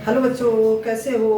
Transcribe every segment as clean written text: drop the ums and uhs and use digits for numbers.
Hello बच्चों, कैसे हो।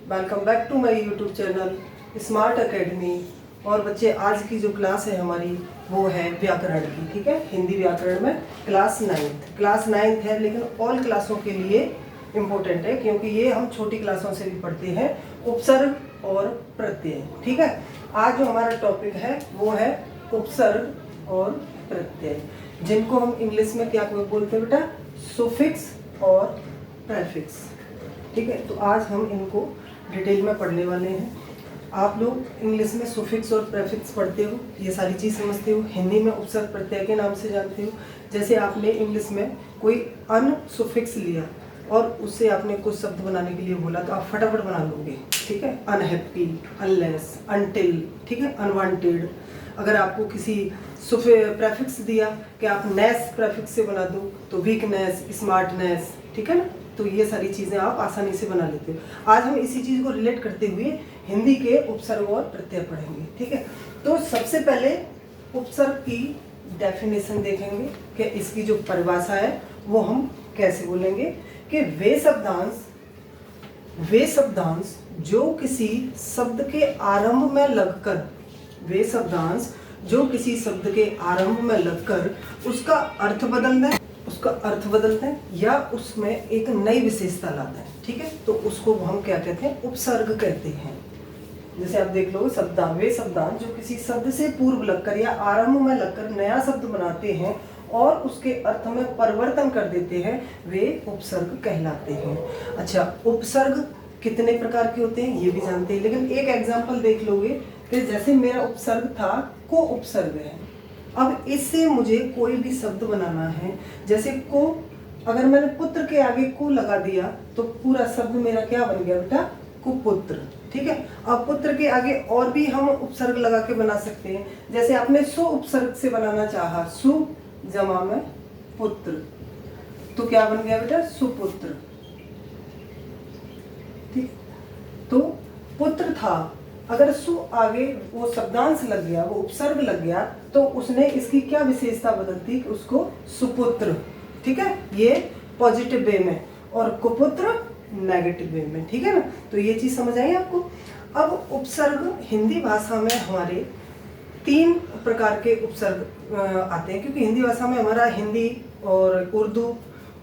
Welcome back to my YouTube channel smart academy. और बच्चे, आज की जो क्लास है हमारी वो है व्याकरण की। ठीक है, हिंदी व्याकरण में क्लास नाइन्थ है, लेकिन ऑल क्लासों के लिए इम्पोर्टेंट है क्योंकि ये हम छोटी क्लासों से भी पढ़ते हैं, उपसर्ग और प्रत्यय। ठीक है, आज जो हमारा टॉपिक है वो है उपसर्ग और प्रत्यय, जिनको हम इंग्लिश में क्या बोलते हैं बेटा, सुफिक्स और प्रेफिक्स। ठीक है, तो आज हम इनको डिटेल में पढ़ने वाले हैं। आप लोग इंग्लिश में सुफिक्स और प्रेफिक्स पढ़ते हो, ये सारी चीज़ समझते हो। हिंदी में उपसर्ग प्रत्यय के नाम से जानते हो। जैसे आपने इंग्लिश में कोई अन सुफिक्स लिया और उससे आपने कुछ शब्द बनाने के लिए बोला तो आप फटाफट बना लोगे। ठीक है, अनहैप्पी, अनलेस, अनटिल, ठीक है, अनवांटेड। अगर आपको किसी प्रेफिक्स दिया कि आप नेस प्रेफिक्स से बना दो तो वीकनेस, स्मार्टनेस, ठीक है ना, तो ये सारी चीज़ें आप आसानी से बना लेते हो। आज हम इसी चीज़ को रिलेट करते हुए हिंदी के उपसर्ग और प्रत्यय पढ़ेंगे। ठीक है, तो सबसे पहले उपसर्ग की डेफिनेशन देखेंगे कि इसकी जो परिभाषा है वो हम कैसे बोलेंगे कि वे शब्दांश जो किसी शब्द के आरंभ में लगकर, वे शब्दांश जो किसी शब्द के आरंभ में लगकर उसका अर्थ बदल दें या उसमें एक नई विशेषता लाते हैं। ठीक है, तो उसको हम क्या कहते हैं, उपसर्ग कहते हैं। जैसे आप देख लो, वे शब्दांश जो किसी शब्द से पूर्व लगकर या आरंभ में लगकर नया शब्द बनाते हैं और उसके अर्थ में परिवर्तन कर देते हैं, वे उपसर्ग कहलाते हैं। अच्छा, उपसर्ग कितने प्रकार के होते हैं ये भी जानते हैं, लेकिन एक एग्जाम्पल देख लोगे कि जैसे मेरा उपसर्ग था, को उपसर्ग है। अब इससे मुझे कोई भी शब्द बनाना है, जैसे को, अगर मैंने पुत्र के आगे को लगा दिया तो पूरा शब्द मेरा क्या बन गया बेटा, कुपुत्र। ठीक है, अब पुत्र के आगे और भी हम उपसर्ग लगा के बना सकते हैं। जैसे आपने सु उपसर्ग से बनाना चाहा, सु जमा में पुत्र, तो क्या बन गया बेटा, सुपुत्र। ठीक, तो पुत्र था, अगर सु आगे वो शब्दांश लग गया, वो उपसर्ग लग गया, तो उसने इसकी क्या विशेषता बदल दी, उसको सुपुत्र। ठीक है, ये पॉजिटिव वे में, और कुपुत्र नेगेटिव वे में। ठीक है ना, तो ये चीज समझ आई आपको। अब उपसर्ग हिंदी भाषा में हमारे 3 प्रकार के उपसर्ग आते हैं, क्योंकि हिंदी भाषा में हमारा हिंदी और उर्दू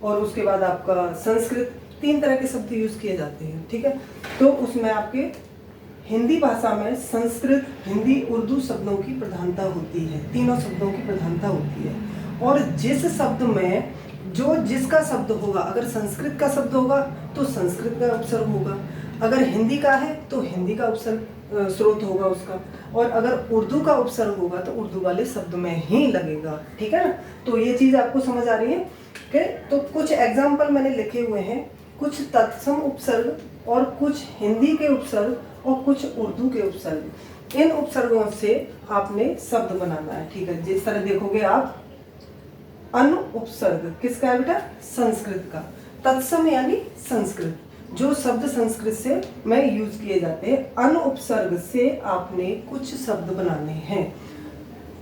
और उसके बाद आपका संस्कृत, 3 तरह के शब्द यूज किए जाते हैं। ठीक है, तो उसमें आपके हिंदी भाषा में संस्कृत, हिंदी, उर्दू शब्दों की प्रधानता होती है, तीनों शब्दों की प्रधानता होती है। और जिस शब्द में जो जिसका शब्द होगा, अगर संस्कृत का शब्द होगा तो संस्कृत का उपसर्ग होगा, अगर हिंदी का है तो हिंदी का उपसर्ग स्रोत होगा उसका, और अगर उर्दू का उपसर्ग होगा तो उर्दू वाले शब्द में ही लगेगा। ठीक है ना, तो ये चीज़ आपको समझ आ रही है कि तो कुछ एग्जाम्पल मैंने लिखे हुए हैं, कुछ तत्सम उपसर्ग और कुछ हिंदी के उपसर्ग और कुछ उर्दू के उपसर्ग। इन उपसर्गों से आपने शब्द बनाना है। ठीक है, जिस तरह देखोगे आप, अनु उपसर्ग किसका है बेटा, संस्कृत का। तत्सम यानी संस्कृत, जो शब्द संस्कृत से में यूज किए जाते हैं। अनु उपसर्ग से आपने कुछ शब्द बनाने हैं।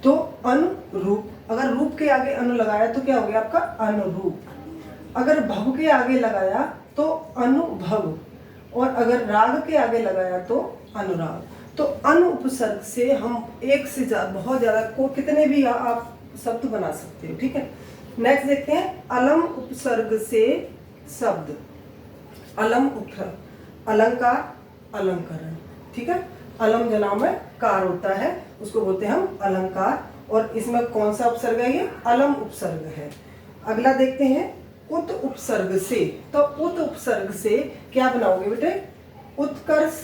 तो अनुरूप, अगर रूप के आगे अनु लगाया तो क्या हो गया आपका, अनुरूप। अगर भव के आगे लगाया तो अनुभव, और अगर राग के आगे लगाया तो अनुराग। तो अनु उपसर्ग से हम एक से बहुत ज्यादा को कितने भी आप शब्द बना सकते हो। ठीक है, नेक्स्ट देखते हैं, अलम उपसर्ग से शब्द। अलम उपसर्ग, अलंकार, अलंकरण। ठीक है, अलम जनाम में कार होता है, उसको बोलते हैं हम अलंकार, और इसमें कौन सा उपसर्ग है, ये अलम उपसर्ग है। अगला देखते हैं, उत उपसर्ग से। तो उत उपसर्ग से क्या बनाओगे बेटे, उत्कर्ष,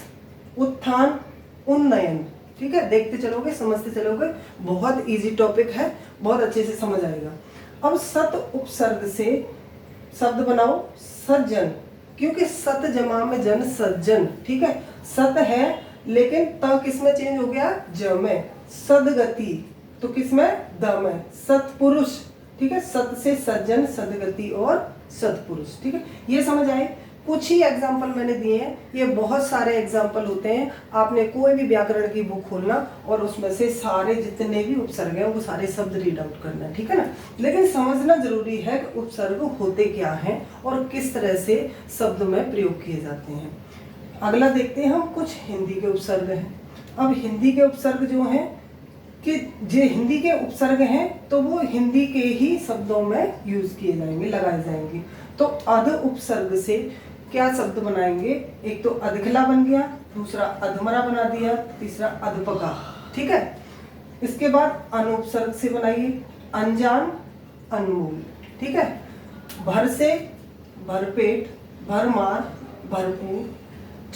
उत्थान, उन्नयन। ठीक है, देखते चलोगे, समझते चलोगे, बहुत इजी टॉपिक है, बहुत अच्छे से समझ आएगा। अब सत उपसर्ग से शब्द बनाओ, सज्जन, क्योंकि सत जमा में जन, सज्जन। ठीक है, सत है लेकिन त किस में चेंज हो गया, ज में। सदगति तो किस में, द में। सत्पुरुष, ठीक है, सत से सज्जन, सदगति और सत्पुरुष। ठीक है, ये समझ आए। कुछ ही एग्जाम्पल मैंने दिए हैं, ये बहुत सारे एग्जाम्पल होते हैं। आपने कोई भी व्याकरण की बुक खोलना और उसमें से सारे जितने भी उपसर्ग हैं वो सारे शब्द रीड आउट करना है, ठीक है ना। लेकिन समझना जरूरी है कि उपसर्ग होते क्या हैं और किस तरह से शब्द में प्रयोग किए जाते हैं। अगला देखते हैं हम कुछ हिंदी के उपसर्ग हैं। अब हिंदी के उपसर्ग जो हैं कि जो हिंदी के उपसर्ग हैं तो वो हिंदी के ही शब्दों में यूज किए जाएंगे, लगाए जाएंगे। तो अध उपसर्ग से क्या शब्द बनाएंगे, एक तो अधखला बन गया, दूसरा अधमरा बना दिया, तीसरा अधपका, ठीक है। इसके बाद अनुपसर्ग से बनाइए अनजान अनमोल, ठीक है। भर से भरपेट, भरमार, भरपूर,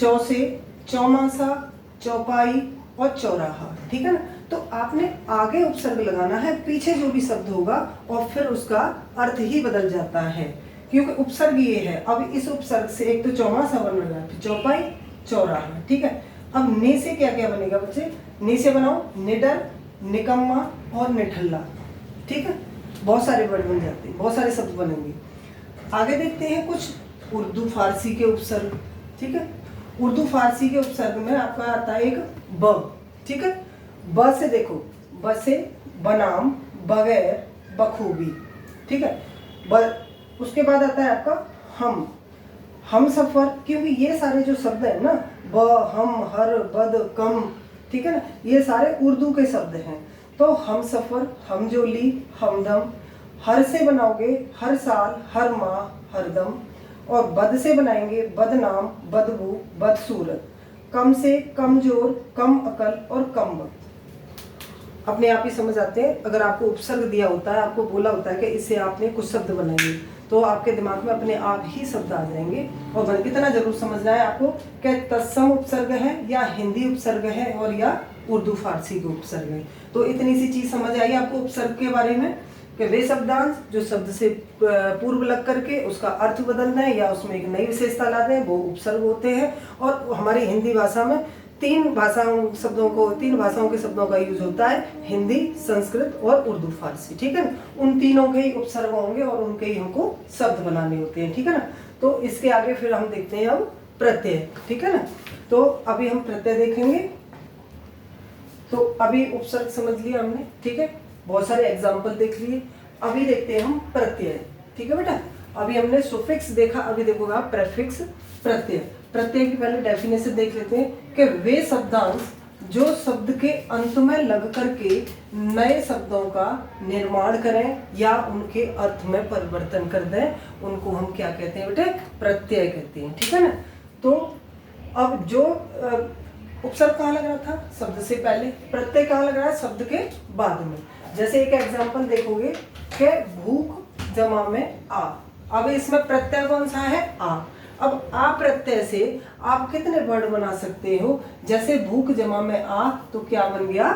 चौ से चौमासा, चौपाई और चौराहा, ठीक है ना। तो आपने आगे उपसर्ग लगाना है, पीछे जो भी शब्द होगा और फिर उसका अर्थ ही बदल जाता है, क्योंकि उपसर्ग ये है। अब इस उपसर्ग से एक तो चौमासा बन रहा है, फिर चौपाई, चौराहा, ठीक है। अब ने से क्या क्या बनेगा बच्चे, ने से बनाओ निडर, निकम्मा और निठल्ला, ठीक है। बहुत सारे वर्ड बन जाते हैं, बहुत सारे शब्द बनेंगे। आगे देखते हैं कुछ उर्दू फारसी के उपसर्ग, ठीक है। उर्दू फारसी के उपसर्ग में आपका आता है एक ब, ठीक है। ब से देखो, ब से बनाम, बगैर, बखूबी, ठीक है। उसके बाद आता है आपका हम सफर, क्योंकि ये सारे जो शब्द है ना, ब, हम, हर, बद, कम, ठीक है ना, ये सारे उर्दू के शब्द हैं। तो हम सफर, हमजोली, हमदम। हर से बनाओगे हर साल, हर माह, हरदम। और बद से बनाएंगे बदनाम, बदबू, बदसूरत। कम से कमजोर, कम अकल और कम वक्त। अपने आप ही समझ आते हैं। अगर आपको उपसर्ग दिया होता है, आपको बोला होता है कि इससे आपने कुछ शब्द बनाएंगे, तो आपके दिमाग में अपने आप ही शब्द आ जाएंगे। और कितना जरूर समझना है आपको कि तत्सम उपसर्ग है या हिंदी उपसर्ग है और या उर्दू फारसी के उपसर्ग है। तो इतनी सी चीज समझ आई आपको उपसर्ग के बारे में कि वे शब्दांश जो शब्द से पूर्व लग करके उसका अर्थ बदल दें या उसमें एक नई विशेषता ला दें, वो उपसर्ग होते हैं। और हमारी हिंदी भाषा में तीन भाषाओं के शब्दों का यूज होता है, हिंदी, संस्कृत और उर्दू फारसी, ठीक है ना। उन तीनों के ही उपसर्ग होंगे और उनके ही हमको शब्द बनाने होते हैं, ठीक है ना। तो इसके आगे फिर हम देखते हैं अब प्रत्यय, ठीक है ना। तो अभी हम प्रत्यय देखेंगे। तो अभी उपसर्ग समझ लिया हमने, ठीक है, बहुत सारे एग्जाम्पल देख लिए। अभी देखते हैं हम प्रत्यय, ठीक है बेटा। अभी हमने सुफिक्स देखा, अभी देखोगे आप प्रेफिक्स, प्रत्यय। प्रत्यय की पहले डेफिनेशन देख लेते हैं कि वे शब्दांश जो शब्द के अंत में लग करके नए शब्दों का निर्माण करें या उनके अर्थ में परिवर्तन कर दें, उनको हम क्या कहते हैं बेटे, प्रत्यय कहते हैं, ठीक है ना। तो अब जो उपसर्ग कहाँ लग रहा था, शब्द से पहले। प्रत्यय कहाँ लग रहा है, शब्द के बाद में। जैसे एक एग्जांपल देखोगे कि भूख जमा में आ, अब इसमें प्रत्यय कौन सा है, आ। अब आ प्रत्यय से आप कितने वर्ड बना सकते हो, जैसे भूख जमा में आ तो क्या बन गया,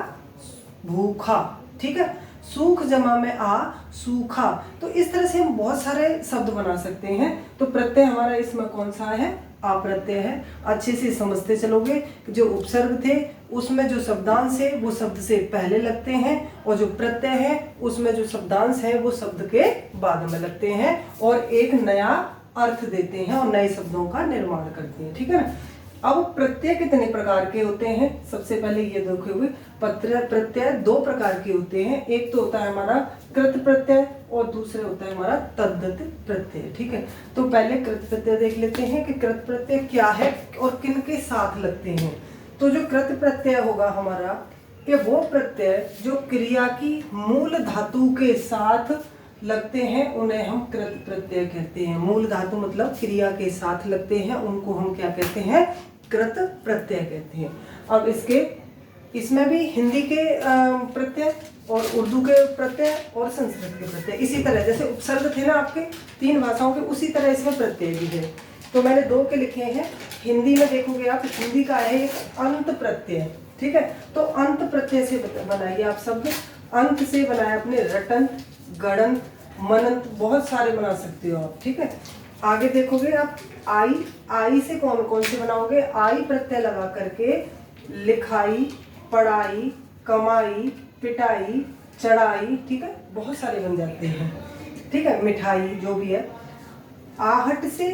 भूखा, ठीक है। सूख जमा में आ, सूखा। तो इस तरह से हम बहुत सारे शब्द बना सकते हैं। तो प्रत्यय हमारा इसमें कौन सा है, आ प्रत्यय है। अच्छे से समझते चलोगे जो उपसर्ग थे उसमें जो शब्दांश है वो शब्द से पहले लगते हैं, और जो प्रत्यय है उसमें जो शब्दांश है वो शब्द के बाद में लगते हैं और एक नया अर्थ देते हैं और नए शब्दों का निर्माण करते हैं, ठीक है ना। अब प्रत्यय कितने प्रकार के होते हैं, सबसे पहले ये देखोगे प्रत्यय दो प्रकार के होते हैं। एक तो होता है हमारा कृत प्रत्यय और दूसरे होता है हमारा तद्धित प्रत्यय, ठीक है। तो पहले कृत प्रत्यय देख लेते हैं कि कृत प्रत्यय क्या है और किन के साथ लगते हैं। तो जो कृत प्रत्यय होगा हमारा, कि वो प्रत्यय जो क्रिया की मूल धातु के साथ लगते हैं उन्हें हम कृत प्रत्यय कहते हैं। मूल धातु मतलब क्रिया के साथ लगते हैं, उनको हम क्या कहते हैं, कृत प्रत्यय कहते हैं। अब इसमें भी हिंदी के प्रत्यय और उर्दू के प्रत्यय और संस्कृत के प्रत्यय, इसी तरह जैसे उपसर्ग थे ना आपके तीन भाषाओं के, उसी तरह इसमें प्रत्यय भी है। तो मैंने दो के लिखे हैं। हिंदी में देखोगे आप, हिंदी का है एक अंत प्रत्यय, ठीक है। तो अंत प्रत्यय से बनाइए आप शब्द। अंत से बनाए अपने रटन, गणन, मनंत, बहुत सारे बना सकते हो आप, ठीक है। आगे देखोगे आप आई से कौन कौन से बनाओगे, आई प्रत्यय लगा करके लिखाई, पढ़ाई, कमाई, पिटाई, चढ़ाई, ठीक है, बहुत सारे बन जाते हैं, ठीक है। मिठाई जो भी है। आहट से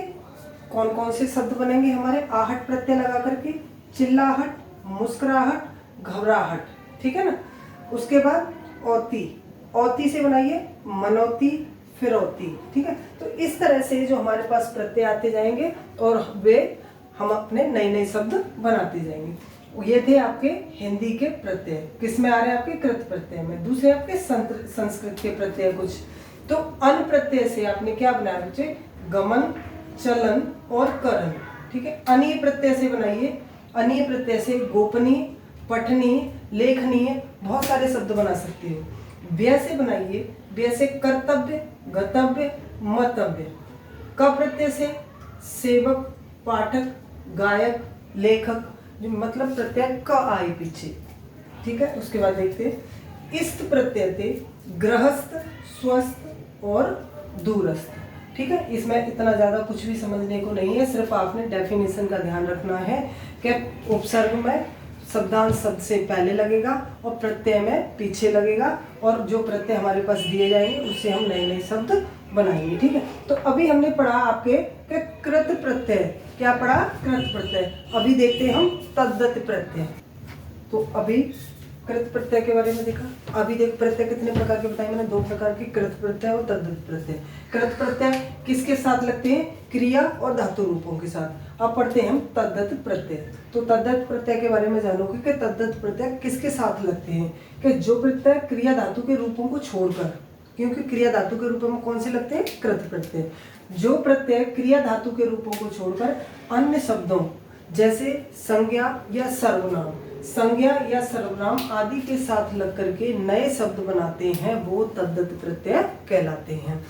कौन कौन से शब्द बनेंगे हमारे आहट प्रत्यय लगा करके? चिल्लाहट, मुस्कुराहट, घबराहट, ठीक है ना। उसके बाद औती, औती से बनाइए मनौती, फिरौती, ठीक है। तो इस तरह से जो हमारे पास प्रत्यय आते जाएंगे और वे हम अपने नए नए शब्द बनाते जाएंगे। ये थे आपके हिंदी के प्रत्यय। किस में आ रहे हैं? आपके कृत प्रत्यय में। दूसरे आपके संस्कृत के प्रत्यय कुछ। तो अन प्रत्यय से आपने क्या बनाया बच्चे? गमन, चलन और करण, ठीक है। अनीय प्रत्यय से बनाइए। अनीय प्रत्यय से गोपनीय, पठनीय, लेखनीय, बहुत सारे शब्द बना सकते हो। व्यय से बनाइए। व्यय से कर्तव्य, गतव्य, मतव्य। क प्रत्यय से सेवक, पाठक, गायक, लेखक, जो मतलब प्रत्यय क आए पीछे, ठीक है। उसके बाद देखते हैं इस्त प्रत्यय थे गृहस्थ, स्वस्थ और दूरस्थ, ठीक है। इसमें इतना ज्यादा कुछ भी समझने को नहीं है, सिर्फ आपने डेफिनेशन का ध्यान रखना है कि उपसर्ग में शब्दांश शब्द से पहले लगेगा और प्रत्यय में पीछे लगेगा, और जो प्रत्यय हमारे पास दिए जाएंगे उससे हम नए नए शब्द बनाएंगे, ठीक है। तो अभी हमने पढ़ा आपके कृत प्रत्यय। क्या पढ़ा? कृत प्रत्यय। अभी देखते हैं हम तद्दत प्रत्यय। तो अभी कृत प्रत्यय के बारे में देखा। अभी देख प्रत्यय कितने प्रकार के बताए मैंने? 2 प्रकार के, कृत प्रत्यय और तद्दत प्रत्यय। कृत प्रत्यय किसके साथ लगते हैं? क्रिया और धातु रूपों के साथ। अब पढ़ते हैं हम तद्दत प्रत्यय। तो तद्दत प्रत्यय के बारे में जानोगे कि तद्दत प्रत्यय किसके साथ लगते हैं? कि जो प्रत्यय क्रिया धातु के रूपों को छोड़कर, क्योंकि क्रिया धातु के रूपों में कौन से लगते हैं? कृत प्रत्यय। जो प्रत्यय क्रिया धातु के रूपों को छोड़कर अन्य शब्दों जैसे संज्ञा या सर्वनाम, संज्ञा या सर्वनाम आदि के साथ लग करके नए शब्द बनाते हैं, वो तद्दत प्रत्यय कहलाते हैं।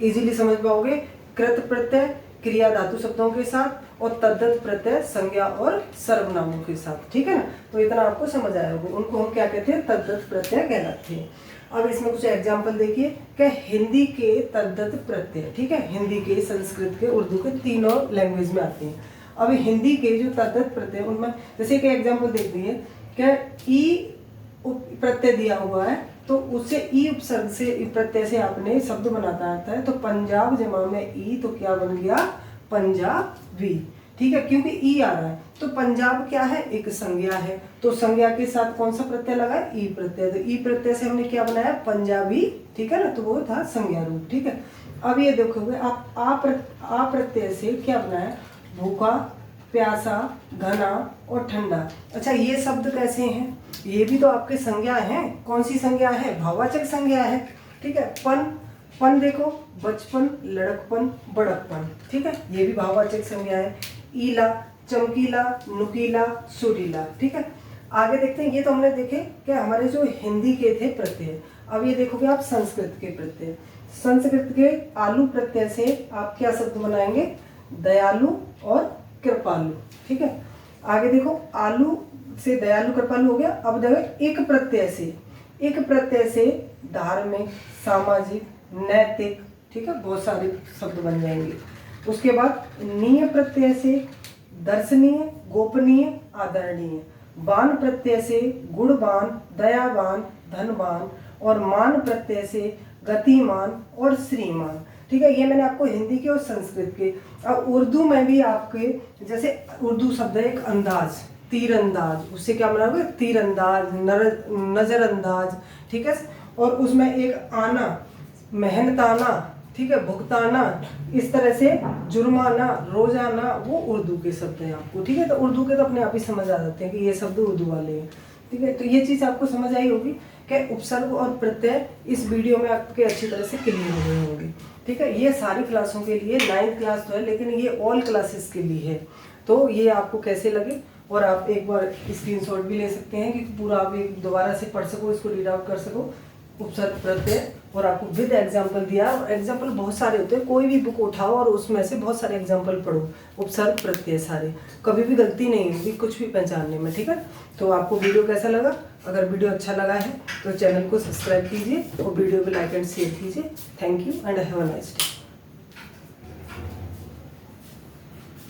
इजीली समझ पाओगे। कृत प्रत्यय क्रिया धातु शब्दों के साथ और तद्दत प्रत्यय संज्ञा और सर्वनामों के साथ, ठीक है ना। तो इतना आपको समझ आया होगा। उनको हम क्या कहते हैं? तद्दत प्रत्यय कहलाते हैं। अब इसमें कुछ एग्जाम्पल देखिए कि हिंदी के तद्दत प्रत्यय, ठीक है। हिंदी के, संस्कृत के, उर्दू के, तीनों लैंग्वेज में आते हैं। अब हिंदी के जो तद्दत प्रत्यय उनमें जैसे कि एग्जाम्पल देख लीजिए कि ई प्रत्यय दिया हुआ है, तो उससे ई उपसर्ग से प्रत्यय से आपने शब्द बनाता आता है। तो पंजाब जमा में ई, तो क्या बन गया? पंजाबी, ठीक है। क्योंकि ई आ रहा है तो पंजाब क्या है? एक संज्ञा है, तो संज्ञा के साथ कौन सा प्रत्यय लगा है? ई प्रत्यय। तो ई प्रत्यय से हमने क्या बनाया? पंजाबी, ठीक है ना। तो वो था संज्ञा रूप, ठीक है। अब ये देखोगे आप आ प्रत्यय से क्या बनाया? भूखा, प्यासा, घना और ठंडा। अच्छा, ये शब्द कैसे हैं? ये भी तो आपके संज्ञा हैं। कौन सी संज्ञा है? भाववाचक संज्ञा है, ठीक है। पन देखो, बचपन, लड़कपन, बड़कपन, ठीक है। ये भी भाववाचक संज्ञा है। ईला, चमकीला, नुकीला, सुरीला, ठीक है। आगे देखते हैं। ये तो हमने देखे कि हमारे जो हिंदी के थे प्रत्यय। अब ये देखोगे आप संस्कृत के प्रत्यय। संस्कृत के आलू प्रत्यय से आप क्या शब्द बनाएंगे? दयालु और कृपालु, ठीक है। आगे देखो, आलू से दयालु कृपालु हो गया। अब देखो एक प्रत्यय से धार्मिक, सामाजिक, नैतिक, ठीक है, बहुत सारे शब्द बन जाएंगे। उसके बाद नीय प्रत्यय से दर्शनीय, गोपनीय, आदरणीय। बान प्रत्यय से गुणवान, दयावान, धनवान। और मान प्रत्यय से गतिमान और श्रीमान, ठीक है। ये मैंने आपको हिंदी के और संस्कृत के। अब उर्दू में भी आपके जैसे उर्दू शब्द है एक अंदाज, तीरंदाज, उससे क्या बनाओगे? तीरंदाज, नजरअंदाज, ठीक है। और उसमें एक आना, मेहनताना, ठीक है, भुगताना, इस तरह से जुर्माना, रोजाना, वो उर्दू के शब्द हैं आपको, ठीक है। तो उर्दू के तो अपने आप ही समझ आ जाते हैं कि ये शब्द उर्दू वाले हैं, ठीक है। तो ये चीज़ आपको समझ आई होगी कि उपसर्ग और प्रत्यय इस वीडियो में आपके अच्छी तरह से क्लियर हो गए होंगे, ठीक है। ये सारी क्लासों के लिए, 9th क्लास तो है लेकिन ये ऑल क्लासेस के लिए है। तो ये आपको कैसे लगे, और आप एक बार स्क्रीनशॉट भी ले सकते हैं कि पूरा आप एक दोबारा से पढ़ सको, इसको रीड आउट कर सको, उपसर्ग प्रत्यय। और आपको विद एग्जाम्पल दिया, और एग्जाम्पल बहुत सारे होते हैं, कोई भी बुक उठाओ और उसमें से बहुत सारे एग्जाम्पल पढ़ो, उपसर्ग प्रत्यय सारे, कभी भी गलती नहीं होगी कुछ भी पहचानने में, ठीक है। तो आपको वीडियो कैसा लगा? अगर वीडियो अच्छा लगा है तो चैनल को सब्सक्राइब कीजिए और वीडियो को लाइक एंड शेयर कीजिए। Thank you and have a nice day.